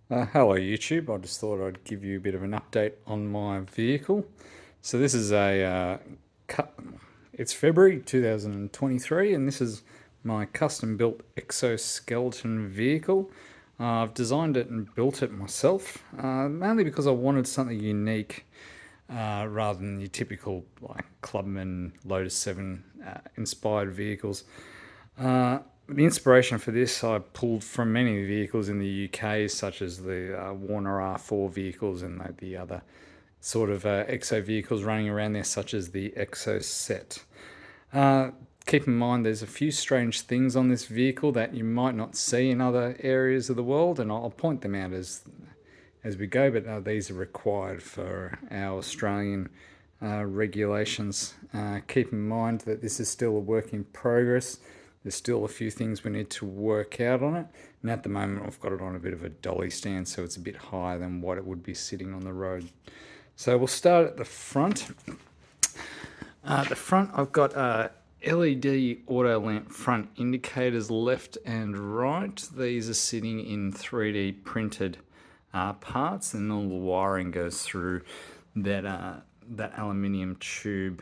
Hello YouTube, I just thought I'd give you a bit of an update on my vehicle. So this is it's February 2023 and this is my custom built exoskeleton vehicle. I've designed it and built it myself, mainly because I wanted something unique rather than your typical like Clubman Lotus 7 inspired vehicles. The inspiration for this I pulled from many vehicles in the UK, such as the Warner R4 vehicles and the other sort of exo vehicles running around there, such as the Exo Set. Keep in mind there's a few strange things on this vehicle that you might not see in other areas of the world, and I'll point them out as we go, but these are required for our Australian regulations. Keep in mind that this is still a work in progress. There's still a few things we need to work out on it. And at the moment, I've got it on a bit of a dolly stand, so it's a bit higher than what it would be sitting on the road. So we'll start at the front. At the front, I've got LED auto lamp front indicators left and right. These are sitting in 3D printed parts, and all the wiring goes through that aluminium tube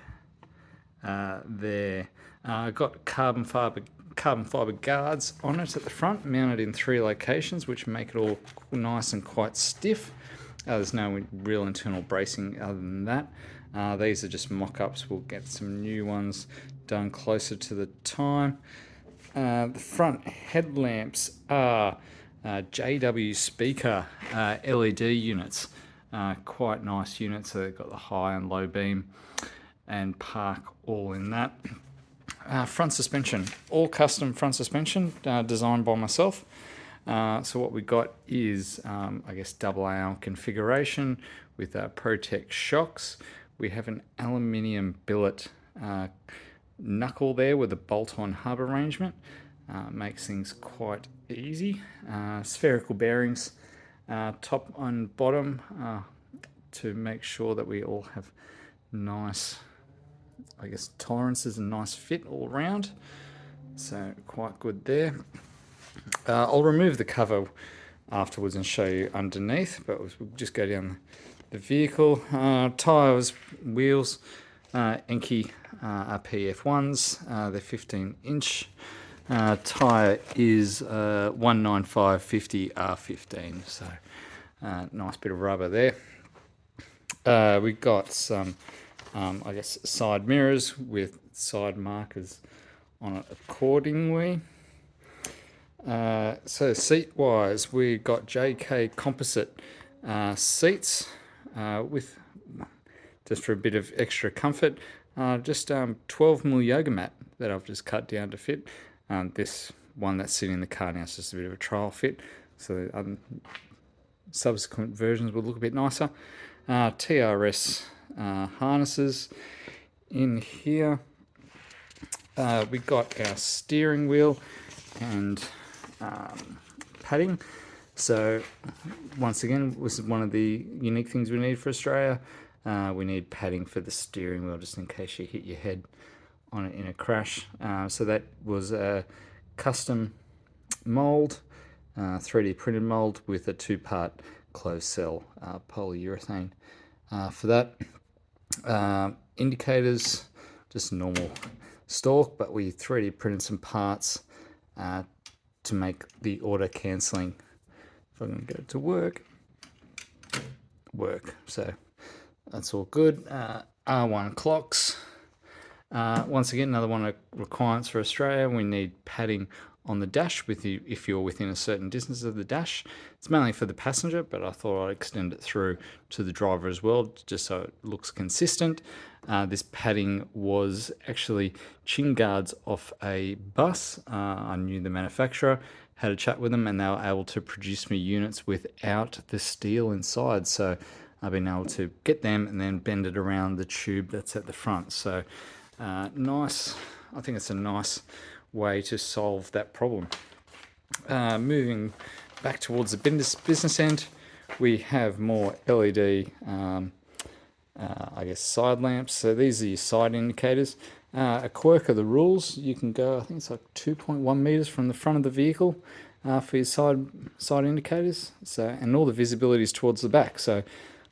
there. Got carbon fiber guards on it at the front, mounted in 3 locations, which make it all nice and quite stiff. There's no real internal bracing other than that. These are just mock-ups. We'll get some new ones done closer to the time. The front headlamps are JW speaker LED units. Quite nice units. So they've got the high and low beam and park all in that. Front suspension, all custom front suspension designed by myself. So what we got is, I guess, double AL configuration with Protect shocks. We have an aluminium billet knuckle there with a bolt-on hub arrangement. Makes things quite easy. Spherical bearings, top and bottom, to make sure that we all have nice, I guess, tolerances and nice fit all around. So quite good there. I'll remove the cover afterwards and show you underneath, but we'll just go down the vehicle. Tyres, wheels, Enki PF1s. They're 15-inch. Tyre is 195/50 R15, so nice bit of rubber there. We've got some I guess side mirrors with side markers on it accordingly. So seat wise, we got JK composite seats with, just for a bit of extra comfort, just 12mm yoga mat that I've just cut down to fit. This one that's sitting in the car now is just a bit of a trial fit, so subsequent versions will look a bit nicer. TRS harnesses in here. We got our steering wheel and padding. So once again, this is one of the unique things we need for Australia. We need padding for the steering wheel just in case you hit your head on it in a crash. So that was a custom mold, 3D printed mold with a 2-part closed cell polyurethane for that. Indicators, just normal stalk, but we 3D printed some parts to make the auto cancelling, if I'm going to get it to work. So that's all good. R1 clocks. Once again, another one of the requirements for Australia. We need padding on the dash with you if you're within a certain distance of the dash. It's mainly for the passenger, but I thought I'd extend it through to the driver as well, just so it looks consistent. This padding was actually chin guards off a bus. I knew the manufacturer, had a chat with them, and they were able to produce me units without the steel inside. So I've been able to get them and then bend it around the tube that's at the front. So nice. I think it's a nice way to solve that problem. Moving back towards the business end, we have more LED I guess side lamps. So these are your side indicators. A quirk of the rules, you can go, I think it's like 2.1 meters from the front of the vehicle for your side indicators. So, and all the visibility is towards the back. So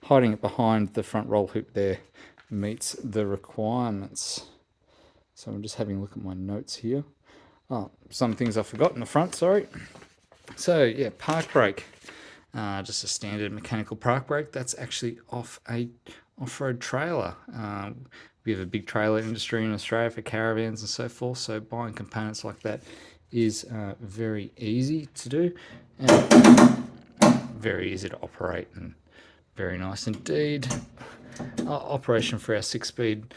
hiding it behind the front roll hoop there meets the requirements. So I'm just having a look at my notes here. Oh, some things I forgot in the front, sorry. So yeah, park brake. Just a standard mechanical park brake. That's actually off a off-road trailer. We have a big trailer industry in Australia for caravans and so forth, so buying components like that is very easy to do and very easy to operate and very nice indeed. Operation for our 6-speed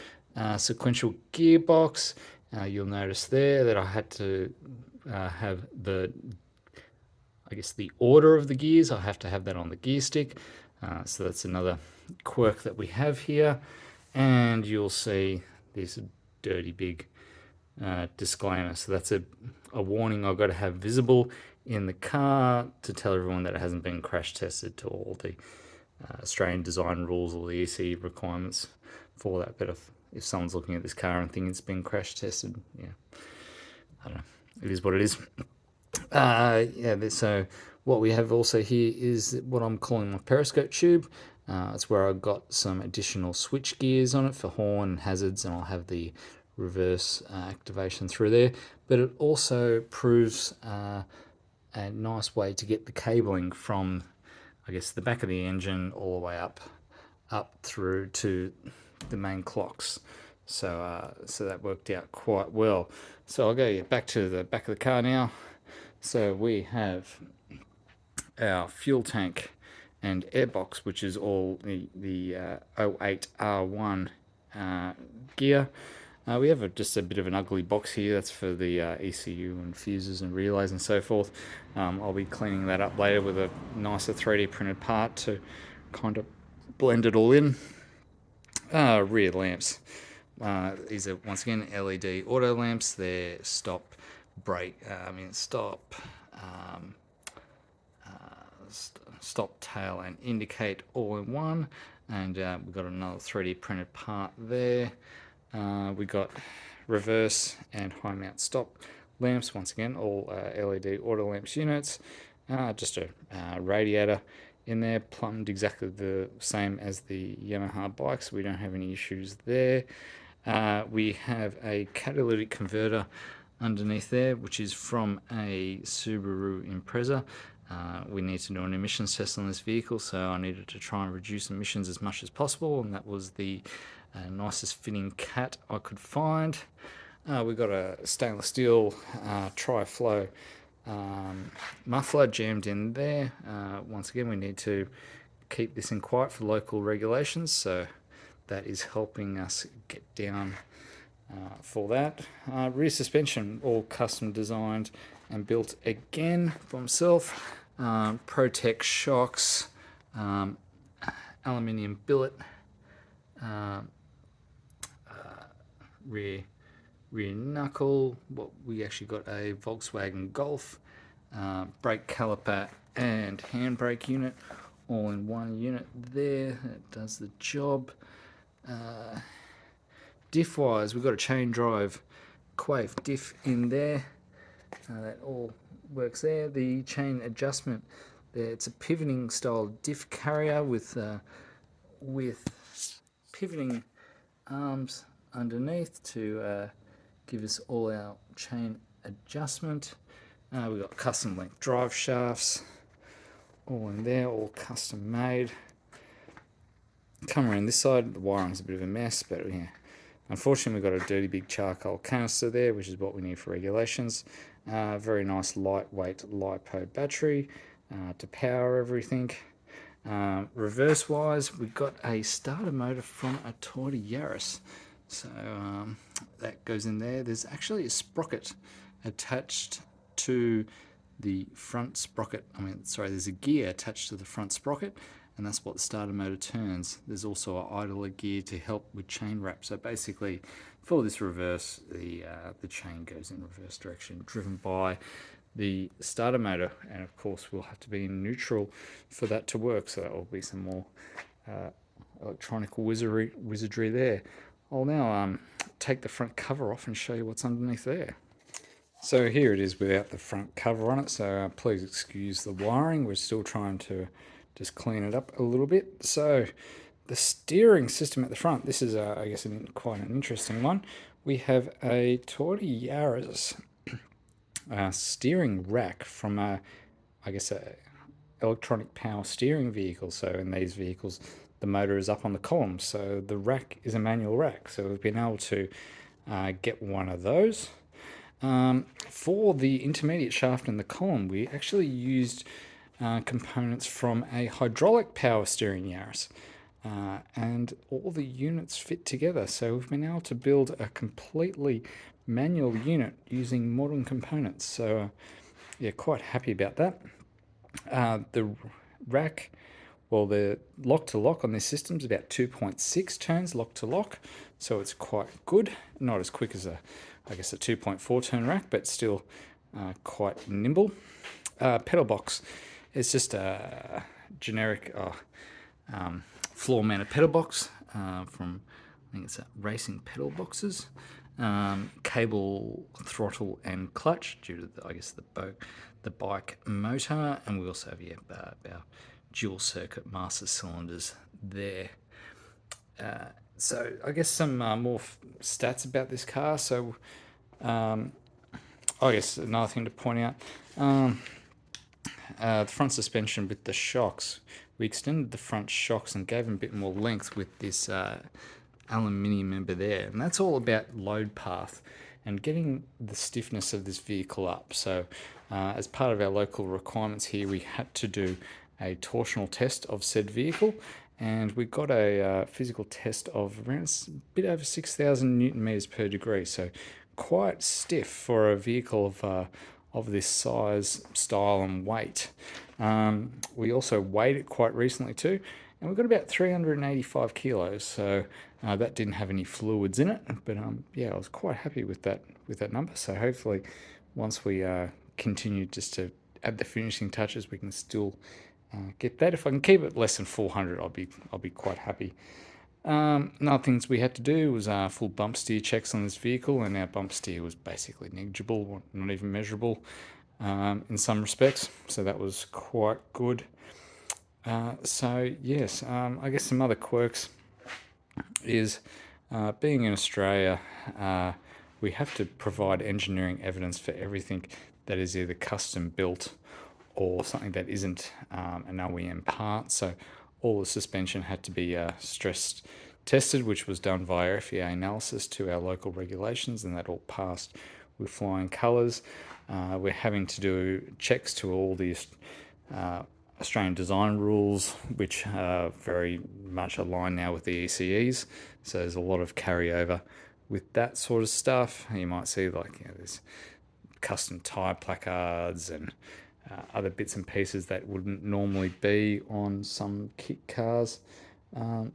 sequential gearbox. You'll notice there that I had to have the order of the gears. I have to have that on the gear stick. So that's another quirk that we have here. And you'll see this dirty big disclaimer. So that's a warning I've got to have visible in the car to tell everyone that it hasn't been crash tested to all the Australian design rules or the EC requirements for that. But if someone's looking at this car and thinking it's been crash tested, yeah, I don't know. It is what it is. So what we have also here is what I'm calling my periscope tube. It's where I've got some additional switch gears on it for horn and hazards, and I'll have the reverse activation through there. But it also proves a nice way to get the cabling from, I guess, the back of the engine all the way up through to the main clocks. So that worked out quite well. So I'll go back to the back of the car now. So we have our fuel tank and airbox, which is all the 08R1 gear. We have just a bit of an ugly box here. That's for the ECU and fuses and relays and so forth. I'll be cleaning that up later with a nicer 3D printed part to kind of blend it all in. Rear lamps. These are once again LED auto lamps. They're stop, tail and indicate all in one. And we've got another 3D printed part there. We got reverse and high mount stop lamps, once again all LED auto lamps units. Just a radiator in there, plumbed exactly the same as the Yamaha bikes. We don't have any issues there. We have a catalytic converter underneath there, which is from a Subaru Impreza. We need to do an emissions test on this vehicle, so I needed to try and reduce emissions as much as possible, and that was the nicest fitting cat I could find. We've got a stainless steel tri-flow muffler jammed in there. Once again, we need to keep this in quiet for local regulations, so that is helping us get down for that. Rear suspension, all custom designed and built again for myself. Protec shocks, aluminium billet, rear knuckle. We actually got a Volkswagen Golf, brake caliper and handbrake unit all in one unit there. That does the job. Diff wise, we've got a chain drive Quaife diff in there. That all works there. The chain adjustment, it's a pivoting style diff carrier with pivoting arms underneath to give us all our chain adjustment. We've got custom length drive shafts all in there, all custom made. Come around this side, the wiring's a bit of a mess, but yeah, unfortunately we've got a dirty big charcoal canister there, which is what we need for regulations. Very nice lightweight LiPo battery to power everything. Reverse wise, we've got a starter motor from a Toyota Yaris, so that goes in there. There's actually a sprocket attached to the front sprocket. There's a gear attached to the front sprocket, and that's what the starter motor turns. There's also an idler gear to help with chain wrap. So basically, for this reverse, the chain goes in reverse direction, driven by the starter motor, and of course we'll have to be in neutral for that to work. So that will be some more electronic wizardry there. I'll now take the front cover off and show you what's underneath there. So here it is without the front cover on it, so please excuse the wiring. We're still trying to just clean it up a little bit. So the steering system at the front, this is, I guess, quite an interesting one. We have a Toyota Yaris steering rack from I guess, a electronic power steering vehicle. So in these vehicles, the motor is up on the column, so the rack is a manual rack. So we've been able to get one of those. For the intermediate shaft and the column, we actually used components from a hydraulic power steering Yaris. And all the units fit together. So we've been able to build a completely manual unit using modern components. So yeah, quite happy about that. The rack, well, the lock to lock on this system is about 2.6 turns lock to lock, so it's quite good. Not as quick as I guess a 2.4 turn rack, but still quite nimble. Pedal box is just a generic floor mounted pedal box from, I think it's Racing Pedal Boxes. Cable, throttle, and clutch due to I guess the bike motor, and we also have our dual circuit master cylinders there. So I guess some more stats about this car. So I guess another thing to point out, the front suspension with the shocks. We extended the front shocks and gave them a bit more length with this aluminium member there, and that's all about load path and getting the stiffness of this vehicle up. So as part of our local requirements here, we had to do a torsional test of said vehicle, and we got a physical test of around a bit over 6,000 Newton meters per degree, so quite stiff for a vehicle of this size, style and weight. We also weighed it quite recently too, and we got about 385 kilos, so that didn't have any fluids in it, but yeah, I was quite happy with that number. So hopefully once we continue just to add the finishing touches, we can still get that. If I can keep it less than 400, I'll be quite happy. Another things we had to do was full bump steer checks on this vehicle, and our bump steer was basically negligible, not even measurable in some respects, so that was quite good. So yes, I guess some other quirks is being in Australia, we have to provide engineering evidence for everything that is either custom built or something that isn't an OEM part. So all the suspension had to be stress tested, which was done via FEA analysis to our local regulations, and that all passed with flying colours. We're having to do checks to all these Australian design rules, which are very much aligned now with the ECEs. So there's a lot of carryover with that sort of stuff. You might see there's custom tyre placards and other bits and pieces that wouldn't normally be on some kit cars.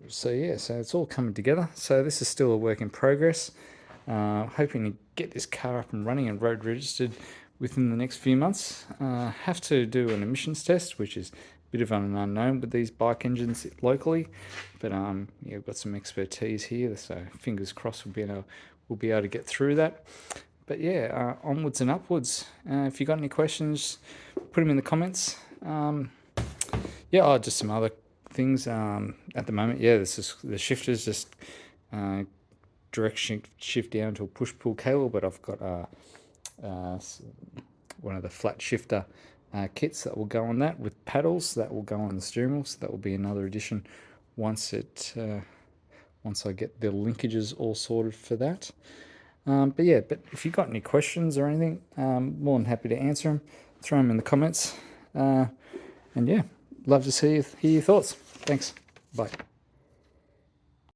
So it's all coming together. So this is still a work in progress. Hoping to get this car up and running and road registered within the next few months. Have to do an emissions test, which is a bit of an unknown with these bike engines locally, but we've got some expertise here, so fingers crossed we'll be able to get through that. But yeah, onwards and upwards. If you've got any questions, put them in the comments. Just some other things at the moment. Yeah, this is the shifters just direction shift down to a push-pull cable, but I've got one of the flat shifter kits that will go on that with paddles that will go on the steering wheel, so that will be another addition once I get the linkages all sorted for that. But if you've got any questions or anything, more than happy to answer them. Throw them in the comments, and love to hear your thoughts. Thanks. Bye.